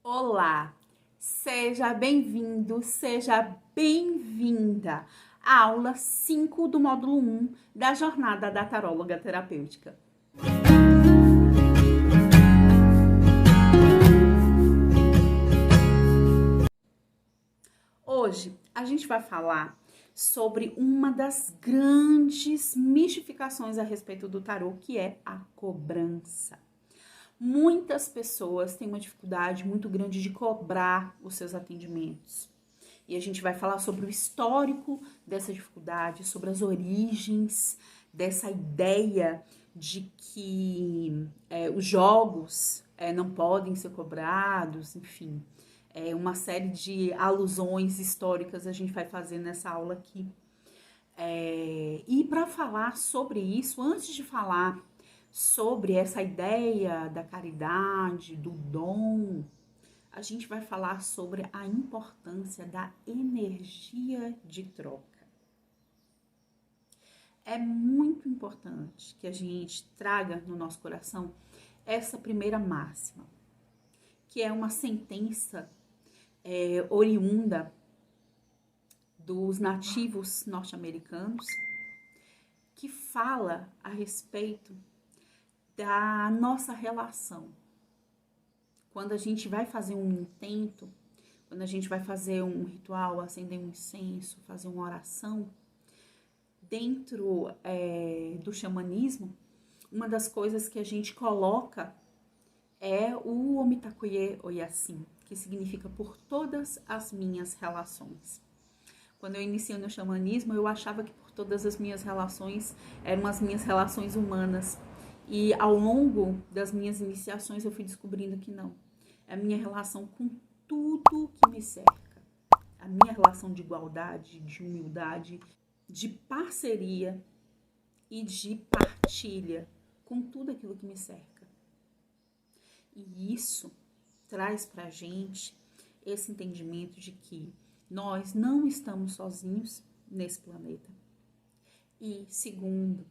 Olá, seja bem-vindo, seja bem-vinda à aula 5 do módulo 1 da jornada da taróloga terapêutica. Hoje a gente vai falar sobre uma das grandes mistificações a respeito do tarô, que é a cobrança. Muitas pessoas têm uma dificuldade muito grande de cobrar os seus atendimentos. E a gente vai falar sobre o histórico dessa dificuldade, sobre as origens dessa ideia de que os jogos não podem ser cobrados, enfim. Uma série de alusões históricas a gente vai fazer nessa aula aqui. E para falar sobre isso, antes de falar sobre essa ideia da caridade, do dom, a gente vai falar sobre a importância da energia de troca. É muito importante que a gente traga no nosso coração essa primeira máxima, que é uma sentença oriunda dos nativos norte-americanos, que fala a respeito da nossa relação. Quando a gente vai fazer um intento, quando a gente vai fazer um ritual, acender um incenso, fazer uma oração, dentro do xamanismo, uma das coisas que a gente coloca é o Omitakuye Oyasin, que significa por todas as minhas relações. Quando eu iniciei no xamanismo, eu achava que por todas as minhas relações eram as minhas relações humanas. E ao longo das minhas iniciações eu fui descobrindo que não. É a minha relação com tudo que me cerca. A minha relação de igualdade, de humildade, de parceria e de partilha com tudo aquilo que me cerca. E isso traz pra gente esse entendimento de que nós não estamos sozinhos nesse planeta. E segundo,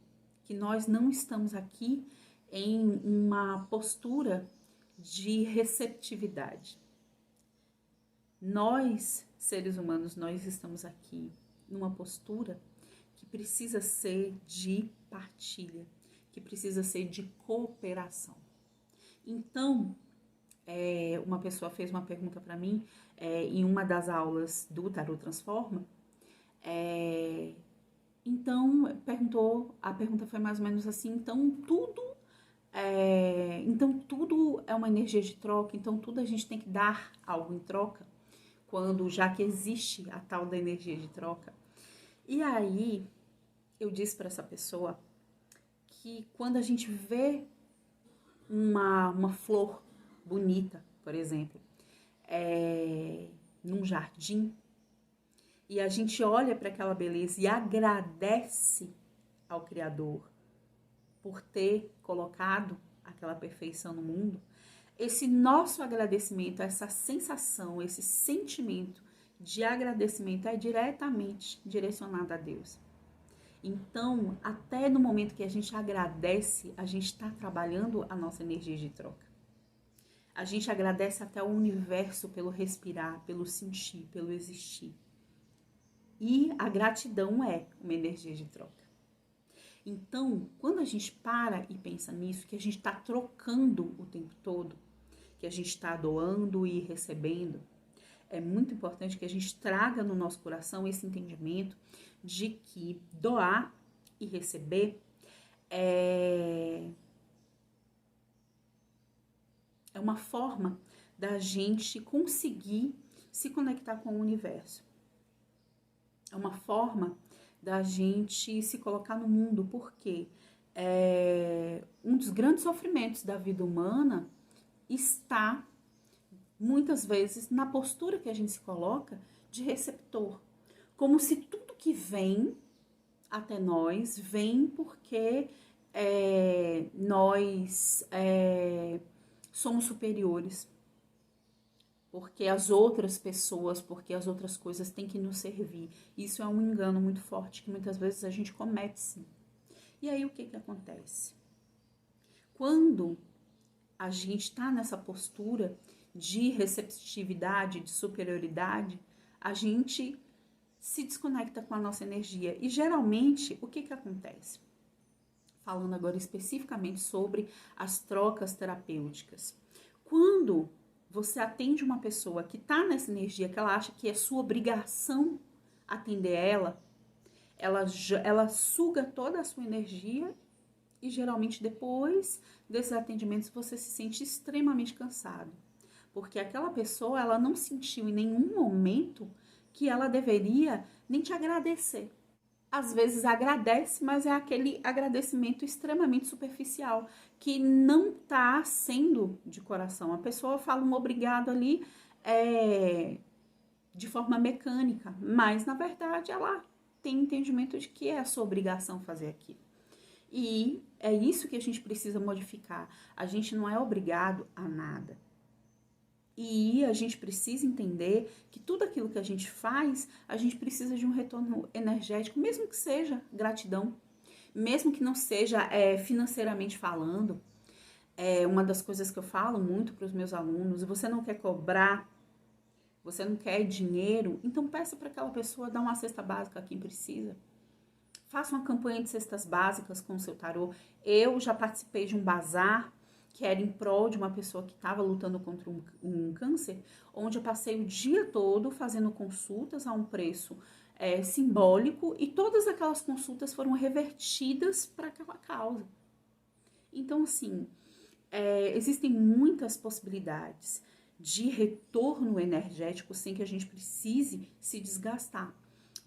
que nós não estamos aqui em uma postura de receptividade. Nós, seres humanos, nós estamos aqui numa postura que precisa ser de partilha, que precisa ser de cooperação. Então, uma pessoa fez uma pergunta para mim em uma das aulas do Tarot Transforma. Então, a pergunta foi mais ou menos assim, então tudo é uma energia de troca, então tudo a gente tem que dar algo em troca, já que existe a tal da energia de troca. E aí, eu disse para essa pessoa que quando a gente vê uma flor bonita, por exemplo, num jardim, e a gente olha para aquela beleza e agradece ao Criador por ter colocado aquela perfeição no mundo, esse nosso agradecimento, essa sensação, esse sentimento de agradecimento é diretamente direcionado a Deus. Então, até no momento que a gente agradece, a gente está trabalhando a nossa energia de troca. A gente agradece até o universo pelo respirar, pelo sentir, pelo existir. E a gratidão é uma energia de troca. Então, quando a gente para e pensa nisso, que a gente está trocando o tempo todo, que a gente está doando e recebendo, é muito importante que a gente traga no nosso coração esse entendimento de que doar e receber é uma forma da gente conseguir se conectar com o universo. É uma forma da gente se colocar no mundo, porque um dos grandes sofrimentos da vida humana está, muitas vezes, na postura que a gente se coloca de receptor. Como se tudo que vem até nós vem porque nós somos superiores. Porque as outras pessoas, porque as outras coisas têm que nos servir. Isso é um engano muito forte que muitas vezes a gente comete, sim. E aí o que acontece? Quando a gente está nessa postura de receptividade, de superioridade, a gente se desconecta com a nossa energia. E geralmente, o que acontece? Falando agora especificamente sobre as trocas terapêuticas. Quando você atende uma pessoa que está nessa energia, que ela acha que é sua obrigação atender ela suga toda a sua energia e geralmente depois desses atendimentos você se sente extremamente cansado. Porque aquela pessoa, ela não sentiu em nenhum momento que ela deveria nem te agradecer. Às vezes agradece, mas é aquele agradecimento extremamente superficial, que não está sendo de coração. A pessoa fala um obrigado ali de forma mecânica, mas na verdade ela tem entendimento de que é a sua obrigação fazer aquilo. E é isso que a gente precisa modificar. A gente não é obrigado a nada. E a gente precisa entender que tudo aquilo que a gente faz, a gente precisa de um retorno energético, mesmo que seja gratidão, mesmo que não seja financeiramente falando. É uma das coisas que eu falo muito para os meus alunos: você não quer cobrar, você não quer dinheiro, então peça para aquela pessoa dar uma cesta básica a quem precisa. Faça uma campanha de cestas básicas com o seu tarô. Eu já participei de um bazar que era em prol de uma pessoa que estava lutando contra um câncer, onde eu passei o dia todo fazendo consultas a um preço simbólico, e todas aquelas consultas foram revertidas para aquela causa. Então, assim, existem muitas possibilidades de retorno energético sem que a gente precise se desgastar,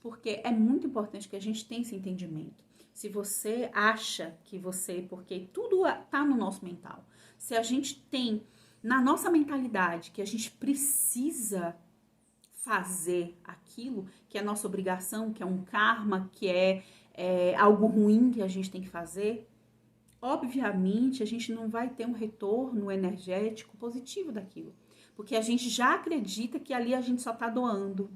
porque é muito importante que a gente tenha esse entendimento. Se você acha que porque tudo tá no nosso mental, se a gente tem na nossa mentalidade que a gente precisa fazer aquilo, que é nossa obrigação, que é um karma, que é algo ruim que a gente tem que fazer, obviamente a gente não vai ter um retorno energético positivo daquilo, porque a gente já acredita que ali a gente só tá doando.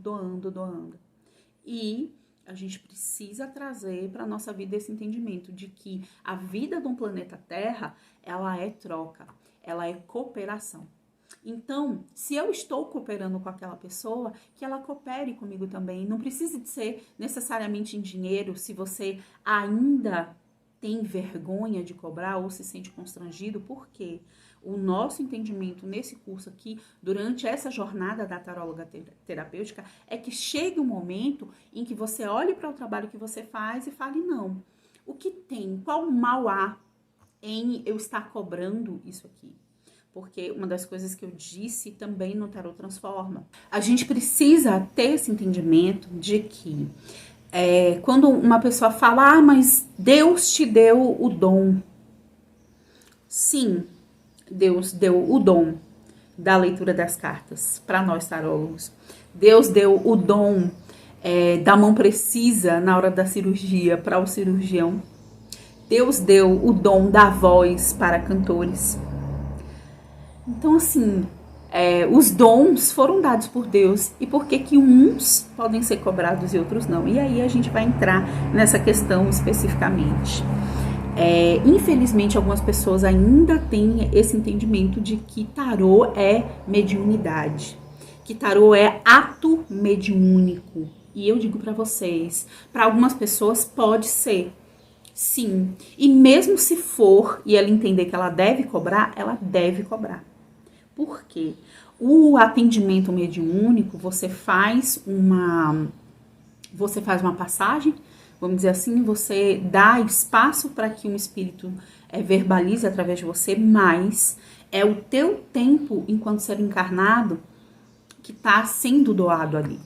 E a gente precisa trazer para a nossa vida esse entendimento de que a vida do planeta Terra, ela é troca, ela é cooperação. Então, se eu estou cooperando com aquela pessoa, que ela coopere comigo também. Não precisa de ser necessariamente em dinheiro. Se você ainda tem vergonha de cobrar ou se sente constrangido, por quê? O nosso entendimento nesse curso aqui, durante essa jornada da taróloga terapêutica, é que chegue um momento em que você olhe para o trabalho que você faz e fale: não, o que tem, qual mal há em eu estar cobrando isso aqui? Porque uma das coisas que eu disse também no Tarot Transforma, a gente precisa ter esse entendimento de que quando uma pessoa fala: mas Deus te deu o dom. Sim, Deus deu o dom da leitura das cartas para nós tarólogos. Deus deu o dom da mão precisa na hora da cirurgia para o cirurgião. Deus deu o dom da voz para cantores. Então, assim, os dons foram dados por Deus. E por que uns podem ser cobrados e outros não? E aí a gente vai entrar nessa questão especificamente. Infelizmente, algumas pessoas ainda têm esse entendimento de que tarô é mediunidade, que tarô é ato mediúnico. E eu digo para vocês, para algumas pessoas pode ser, sim. E mesmo se for, e ela entender que ela deve cobrar, ela deve cobrar. Por quê? O atendimento mediúnico, você faz uma passagem, vamos dizer assim, você dá espaço para que um espírito verbalize através de você, mas é o teu tempo enquanto ser encarnado que está sendo doado ali.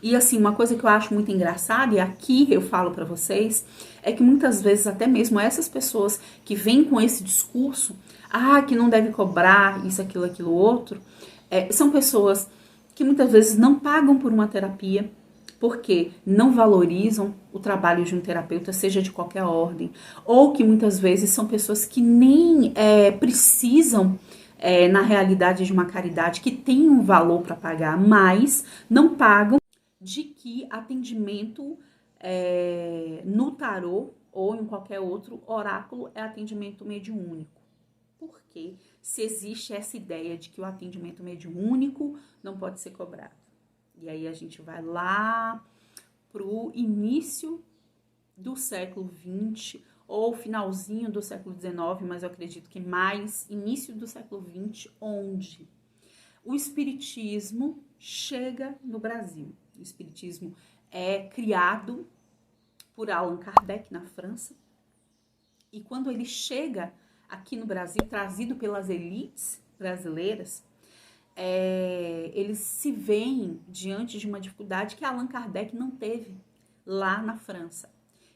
E assim, uma coisa que eu acho muito engraçada, e aqui eu falo para vocês, é que muitas vezes até mesmo essas pessoas que vêm com esse discurso, que não deve cobrar isso, aquilo, outro, são pessoas que muitas vezes não pagam por uma terapia, porque não valorizam o trabalho de um terapeuta, seja de qualquer ordem, ou que muitas vezes são pessoas que nem precisam, na realidade, de uma caridade, que tem um valor para pagar, mas não pagam, de que atendimento no tarô ou em qualquer outro oráculo é atendimento mediúnico. Por quê? se existe essa ideia de que o atendimento mediúnico não pode ser cobrado. E aí a gente vai lá pro início do século XX, ou finalzinho do século XIX, mas eu acredito que mais início do século XX, onde o espiritismo chega no Brasil. O espiritismo é criado por Allan Kardec na França, e quando ele chega aqui no Brasil, trazido pelas elites brasileiras, eles se veem diante de uma dificuldade que Allan Kardec não teve lá na França.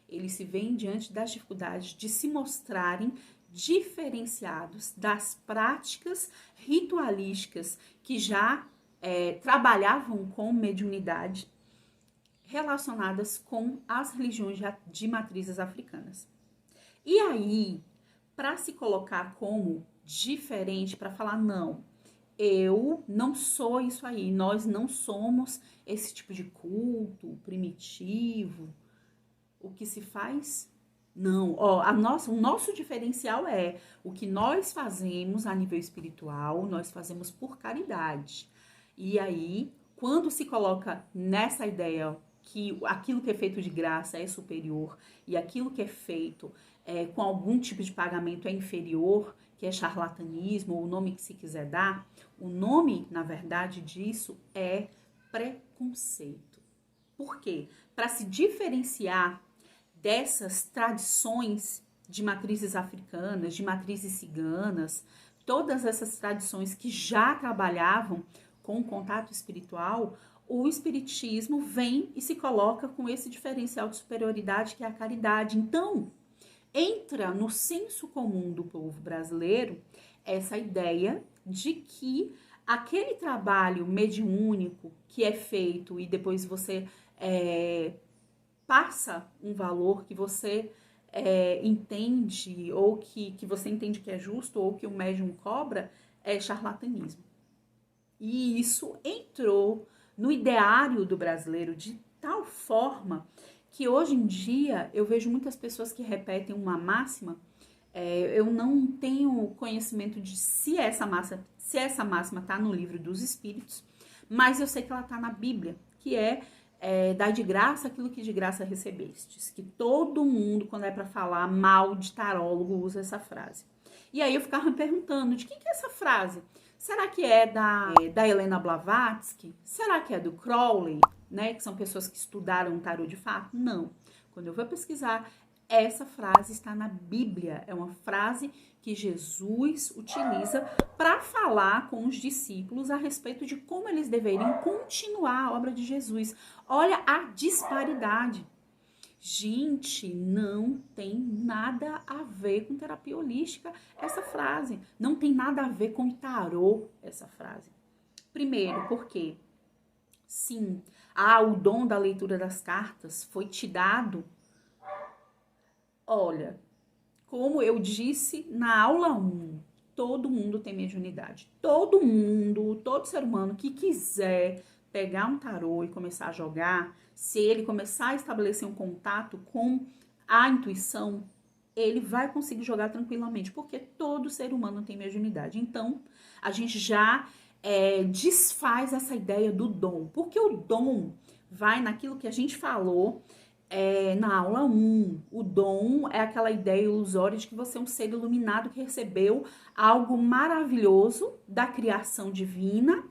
Eles se veem diante das dificuldades de se mostrarem diferenciados das práticas ritualísticas que já trabalhavam com mediunidade relacionadas com as religiões de matrizes africanas. E aí, para se colocar como diferente, para falar, não, eu não sou isso aí, nós não somos esse tipo de culto primitivo, o que se faz? Não, o nosso diferencial é o que nós fazemos a nível espiritual, nós fazemos por caridade. E aí, quando se coloca nessa ideia que aquilo que é feito de graça é superior e aquilo que é feito com algum tipo de pagamento é inferior, que é charlatanismo, ou o nome que se quiser dar, o nome, na verdade, disso é preconceito. Por quê? Para se diferenciar dessas tradições de matrizes africanas, de matrizes ciganas, todas essas tradições que já trabalhavam com o contato espiritual, o espiritismo vem e se coloca com esse diferencial de superioridade que é a caridade. Então, entra no senso comum do povo brasileiro essa ideia de que aquele trabalho mediúnico que é feito e depois você passa um valor que você entende, ou que você entende que é justo, ou que o médium cobra, é charlatanismo. E isso entrou no ideário do brasileiro de tal forma que hoje em dia eu vejo muitas pessoas que repetem uma máxima. Eu não tenho conhecimento de se essa máxima está no livro dos Espíritos, mas eu sei que ela está na Bíblia, que dá de graça aquilo que de graça recebestes. Que todo mundo, quando é para falar mal de tarólogo, usa essa frase. E aí eu ficava me perguntando, de quem que é essa frase? Será que é da Helena Blavatsky? Será que é do Crowley? Né? Que são pessoas que estudaram tarô de fato? Não. Quando eu vou pesquisar, essa frase está na Bíblia. É uma frase que Jesus utiliza para falar com os discípulos a respeito de como eles deveriam continuar a obra de Jesus. Olha a disparidade. Gente, não tem nada a ver com terapia holística essa frase. Não tem nada a ver com tarô essa frase. Primeiro, porque sim, o dom da leitura das cartas foi te dado. Olha, como eu disse na aula 1, todo mundo tem mediunidade. Todo mundo, todo ser humano que quiser pegar um tarô e começar a jogar, se ele começar a estabelecer um contato com a intuição, ele vai conseguir jogar tranquilamente, porque todo ser humano tem mediunidade. Então, a gente já desfaz essa ideia do dom, porque o dom vai naquilo que a gente falou na aula 1. O dom é aquela ideia ilusória de que você é um ser iluminado que recebeu algo maravilhoso da criação divina,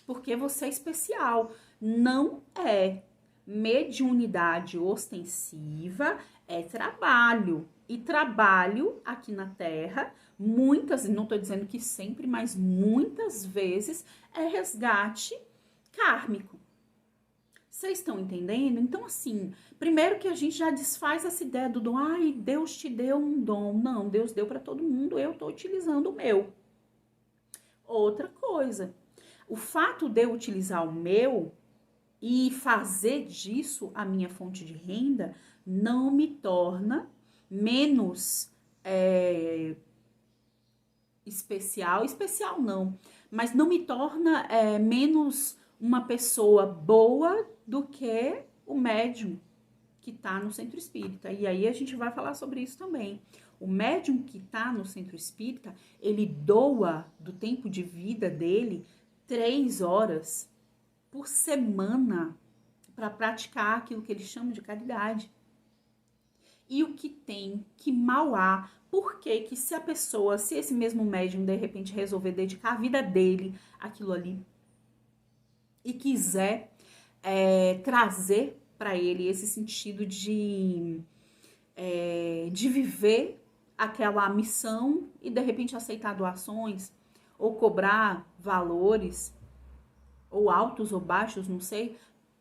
porque você é especial. Não é. Mediunidade ostensiva é trabalho. E trabalho aqui na Terra, muitas, não estou dizendo que sempre, mas muitas vezes é resgate kármico. Vocês estão entendendo? Então, assim, primeiro que a gente já desfaz essa ideia do dom. Ai, Deus te deu um dom. Não, Deus deu para todo mundo, eu estou utilizando o meu. Outra coisa, o fato de eu utilizar o meu e fazer disso a minha fonte de renda não me torna menos especial não, mas não me torna menos uma pessoa boa do que o médium que está no centro espírita. E aí a gente vai falar sobre isso também. O médium que está no centro espírita, ele doa do tempo de vida dele 3 horas por semana para praticar aquilo que eles chamam de caridade. E o que tem, que mal há, por que se a pessoa, se esse mesmo médium de repente resolver dedicar a vida dele àquilo ali e quiser trazer para ele esse sentido de viver aquela missão e de repente aceitar doações ou cobrar valores ou altos ou baixos, não sei,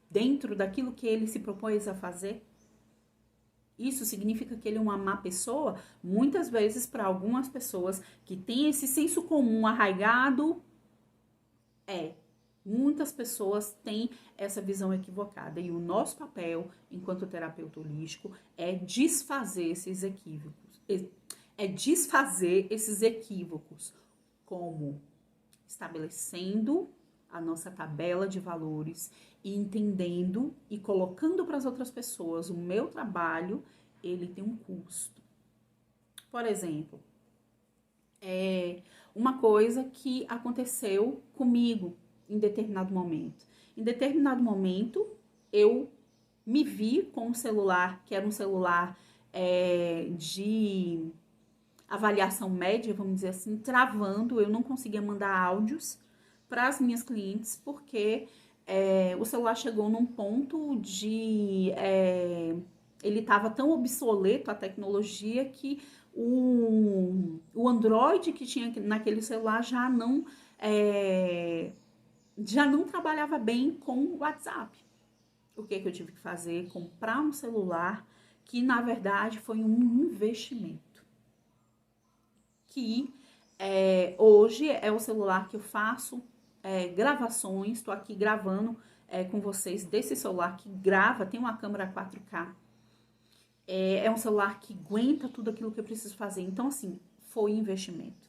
dentro daquilo que ele se propôs a fazer. Isso significa que ele é uma má pessoa? Muitas vezes, para algumas pessoas que têm esse senso comum arraigado, muitas pessoas têm essa visão equivocada. E o nosso papel, enquanto terapeuta holístico, é desfazer esses equívocos. Como estabelecendo a nossa tabela de valores e entendendo e colocando para as outras pessoas o meu trabalho, ele tem um custo. Por exemplo, uma coisa que aconteceu comigo em determinado momento. Em determinado momento, eu me vi com um celular, que era um celular de avaliação média, vamos dizer assim, travando, eu não conseguia mandar áudios para as minhas clientes, porque o celular chegou num ponto de... ele estava tão obsoleto, a tecnologia, que o Android que tinha naquele celular já não trabalhava bem com o WhatsApp. O que eu tive que fazer? Comprar um celular que, na verdade, foi um investimento. Que hoje é o celular que eu faço gravações. Estou aqui gravando com vocês desse celular que grava, tem uma câmera 4K. É um celular que aguenta tudo aquilo que eu preciso fazer. Então, assim, foi investimento.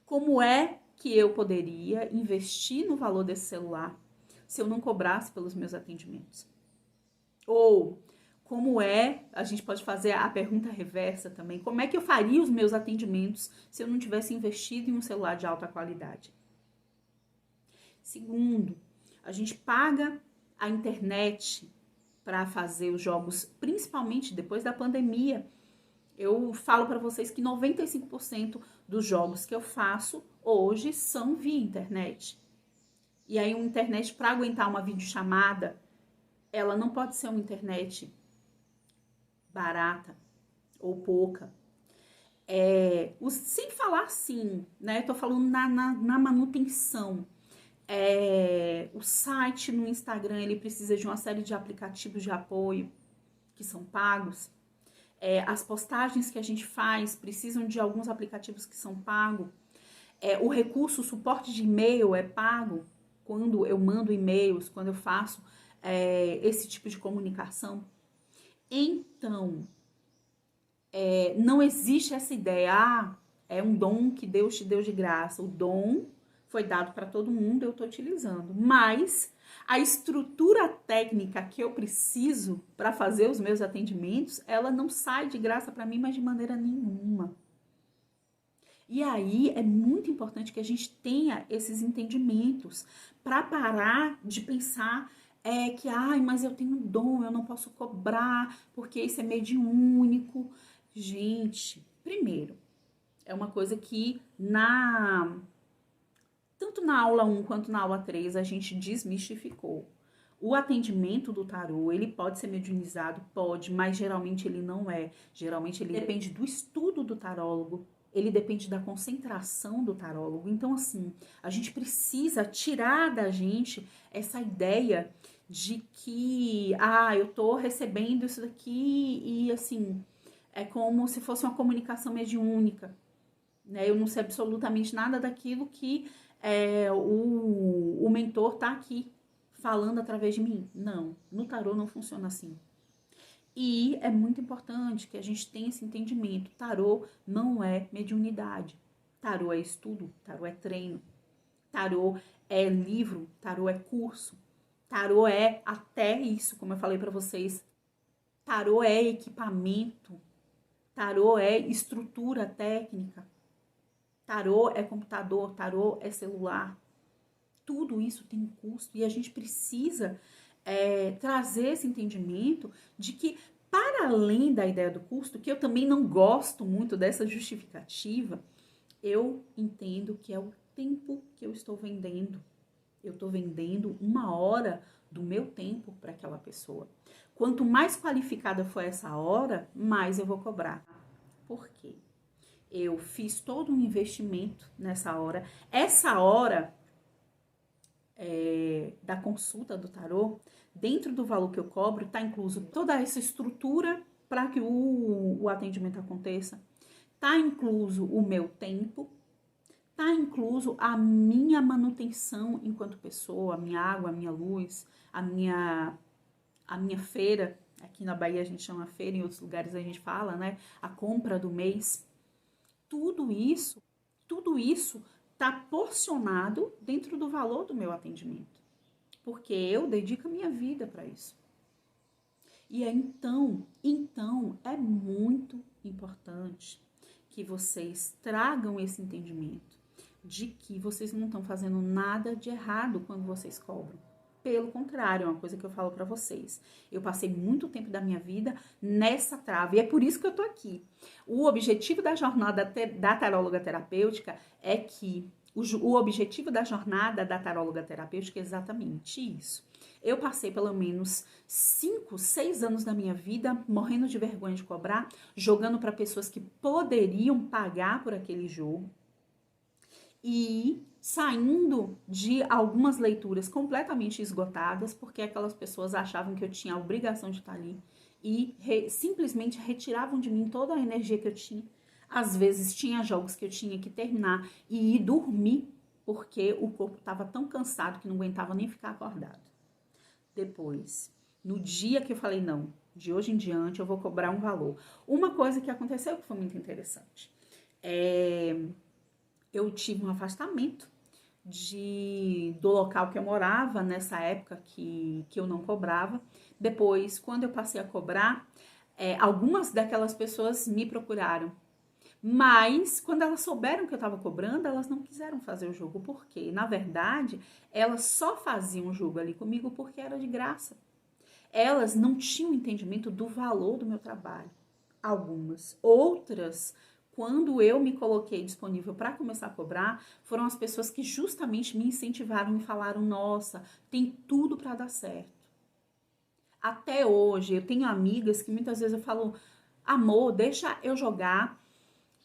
Como é que eu poderia investir no valor desse celular se eu não cobrasse pelos meus atendimentos? Ou a gente pode fazer a pergunta reversa também, como é que eu faria os meus atendimentos se eu não tivesse investido em um celular de alta qualidade? Segundo, a gente paga a internet para fazer os jogos, principalmente depois da pandemia. Eu falo para vocês que 95% dos jogos que eu faço hoje são via internet. E aí uma internet, para aguentar uma videochamada, ela não pode ser uma internet barata ou pouca. Sem falar assim, né? Tô falando na manutenção. O site no Instagram, ele precisa de uma série de aplicativos de apoio que são pagos. As postagens que a gente faz precisam de alguns aplicativos que são pagos. O recurso, o suporte de e-mail é pago quando eu mando e-mails, quando eu faço esse tipo de comunicação. Então, não existe essa ideia, é um dom que Deus te deu de graça. O dom foi dado para todo mundo, eu estou utilizando. Mas a estrutura técnica que eu preciso para fazer os meus atendimentos, ela não sai de graça para mim, mas de maneira nenhuma. E aí é muito importante que a gente tenha esses entendimentos para parar de pensar que, mas eu tenho dom, eu não posso cobrar, porque isso é mediúnico. Gente, primeiro, é uma coisa que tanto na aula 1 quanto na aula 3 a gente desmistificou. O atendimento do tarô, ele pode ser mediunizado? Pode, mas geralmente ele não é. Geralmente ele depende do estudo do tarólogo, ele depende da concentração do tarólogo. Então, assim, a gente precisa tirar da gente essa ideia de que, eu tô recebendo isso daqui e, assim, é como se fosse uma comunicação mediúnica, né? Eu não sei absolutamente nada daquilo que o mentor tá aqui falando através de mim. Não, no tarô não funciona assim. E é muito importante que a gente tenha esse entendimento. Tarô não é mediunidade. Tarô é estudo, tarô é treino. Tarô é livro, tarô é curso. Tarô é até isso, como eu falei para vocês. Tarô é equipamento. tarô é estrutura técnica, tarô é computador, tarô é celular. Tudo isso tem um custo e a gente precisa trazer esse entendimento de que, para além da ideia do custo, que eu também não gosto muito dessa justificativa, eu entendo que é o tempo que eu estou vendendo. Eu estou vendendo 1 hora do meu tempo para aquela pessoa. Quanto mais qualificada for essa hora, mais eu vou cobrar. Por quê? Eu fiz todo um investimento nessa hora. Essa hora da consulta do tarô, dentro do valor que eu cobro, está incluso toda essa estrutura para que o atendimento aconteça. Está incluso o meu tempo, está incluso a minha manutenção enquanto pessoa, a minha água, a minha luz, a minha feira. Aqui na Bahia a gente chama feira, em outros lugares a gente fala, né? A compra do mês. Tudo isso está porcionado dentro do valor do meu atendimento. Porque eu dedico a minha vida para isso. E então é muito importante que vocês tragam esse entendimento de que vocês não estão fazendo nada de errado quando vocês cobram. Pelo contrário, é uma coisa que eu falo para vocês. Eu passei muito tempo da minha vida nessa trave e é por isso que eu tô aqui. O objetivo da jornada da taróloga terapêutica é que o objetivo da jornada da taróloga terapêutica é exatamente isso. Eu passei pelo menos 5, 6 anos da minha vida morrendo de vergonha de cobrar, jogando para pessoas que poderiam pagar por aquele jogo e saindo de algumas leituras completamente esgotadas, porque aquelas pessoas achavam que eu tinha a obrigação de estar ali e simplesmente retiravam de mim toda a energia que eu tinha. Às vezes tinha jogos que eu tinha que terminar e ir dormir, porque o corpo estava tão cansado que não aguentava nem ficar acordado. Depois, no dia que eu falei, não, de hoje em diante eu vou cobrar um valor. Uma coisa que aconteceu que foi muito interessante. Eu tive um afastamento do local que eu morava nessa época que eu não cobrava. Depois, quando eu passei a cobrar, algumas daquelas pessoas me procuraram. Mas, quando elas souberam que eu estava cobrando, elas não quiseram fazer o jogo. Por quê? Na verdade, elas só faziam o jogo ali comigo porque era de graça. Elas não tinham entendimento do valor do meu trabalho. Algumas. Outras, quando eu me coloquei disponível para começar a cobrar, foram as pessoas que justamente me incentivaram e falaram, nossa, tem tudo para dar certo. Até hoje, eu tenho amigas que muitas vezes eu falo, amor, deixa eu jogar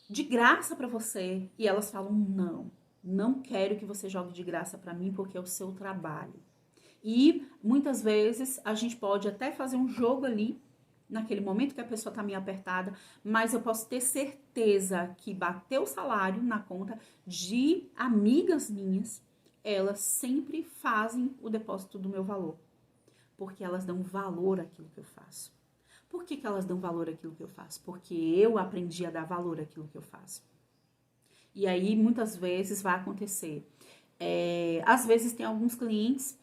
de graça para você. E elas falam, não quero que você jogue de graça para mim porque é o seu trabalho. E muitas vezes a gente pode até fazer um jogo ali, naquele momento que a pessoa tá meio apertada, mas eu posso ter certeza que bateu o salário na conta de amigas minhas, elas sempre fazem o depósito do meu valor, porque elas dão valor àquilo que eu faço. Por que elas dão valor àquilo que eu faço? Porque eu aprendi a dar valor àquilo que eu faço. E aí, muitas vezes, vai acontecer. Às vezes, tem alguns clientes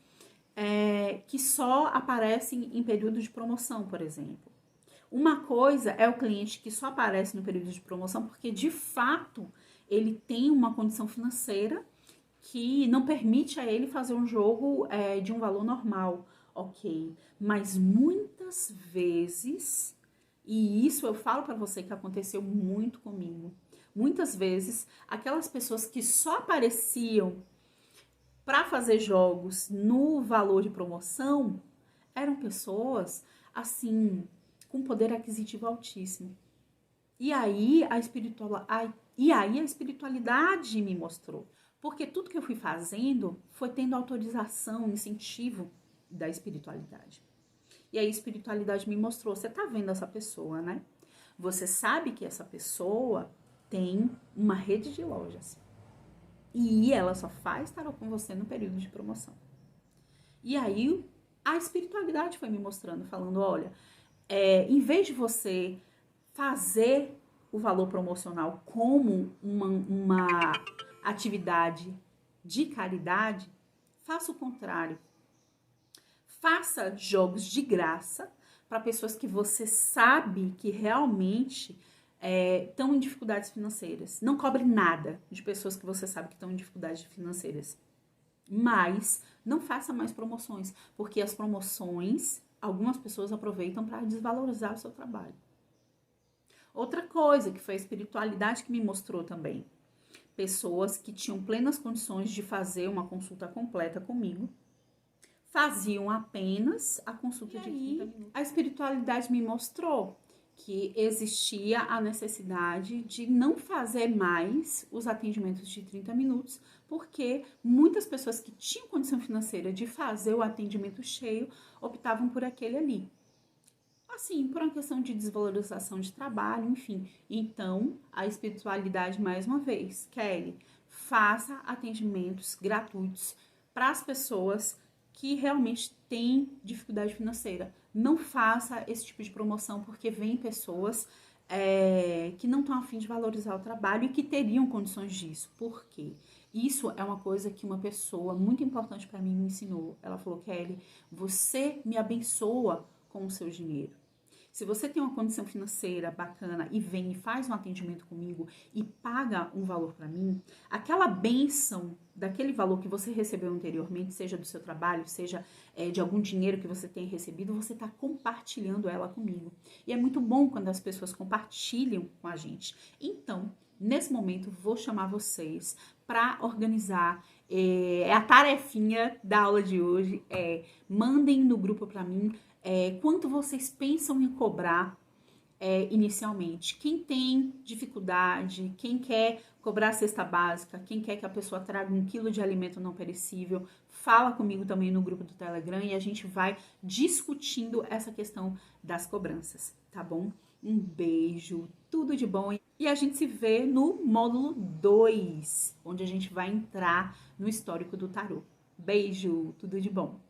que só aparecem em período de promoção, por exemplo. Uma coisa é o cliente que só aparece no período de promoção porque, de fato, ele tem uma condição financeira que não permite a ele fazer um jogo de um valor normal. Ok, mas muitas vezes, e isso eu falo para você que aconteceu muito comigo, muitas vezes aquelas pessoas que só apareciam para fazer jogos no valor de promoção eram pessoas assim com poder aquisitivo altíssimo. E aí a espiritualidade me mostrou, porque tudo que eu fui fazendo foi tendo autorização, incentivo da espiritualidade. E aí a espiritualidade me mostrou, você tá vendo essa pessoa, né? Você sabe que essa pessoa tem uma rede de lojas. E ela só faz tarô com você no período de promoção. E aí a espiritualidade foi me mostrando, falando, olha, em vez de você fazer o valor promocional como uma atividade de caridade, faça o contrário. Faça jogos de graça para pessoas que você sabe que realmente estão em dificuldades financeiras. Não cobre nada de pessoas que você sabe que estão em dificuldades financeiras. Mas não faça mais promoções, porque as promoções, algumas pessoas aproveitam para desvalorizar o seu trabalho. Outra coisa que foi a espiritualidade que me mostrou também. Pessoas que tinham plenas condições de fazer uma consulta completa comigo, faziam apenas a consulta de 30 minutos. A espiritualidade me mostrou que existia a necessidade de não fazer mais os atendimentos de 30 minutos, porque muitas pessoas que tinham condição financeira de fazer o atendimento cheio optavam por aquele ali. Assim, por uma questão de desvalorização de trabalho, enfim. Então, a espiritualidade, mais uma vez, Kelly, faça atendimentos gratuitos para as pessoas que realmente têm dificuldade financeira. Não faça esse tipo de promoção, porque vem pessoas que não estão a fim de valorizar o trabalho e que teriam condições disso. Por quê? Isso é uma coisa que uma pessoa muito importante para mim me ensinou. Ela falou, Kelly, você me abençoa com o seu dinheiro. Se você tem uma condição financeira bacana e vem e faz um atendimento comigo e paga um valor para mim, aquela bênção daquele valor que você recebeu anteriormente, seja do seu trabalho, seja de algum dinheiro que você tenha recebido, você está compartilhando ela comigo. E é muito bom quando as pessoas compartilham com a gente. Então, nesse momento, vou chamar vocês para organizar a tarefinha da aula de hoje. Mandem no grupo para mim quanto vocês pensam em cobrar inicialmente. Quem tem dificuldade, quem quer cobrar a cesta básica, quem quer que a pessoa traga 1 quilo de alimento não perecível, fala comigo também no grupo do Telegram e a gente vai discutindo essa questão das cobranças, tá bom? Um beijo, tudo de bom e a gente se vê no módulo 2, onde a gente vai entrar no histórico do tarô. Beijo, tudo de bom!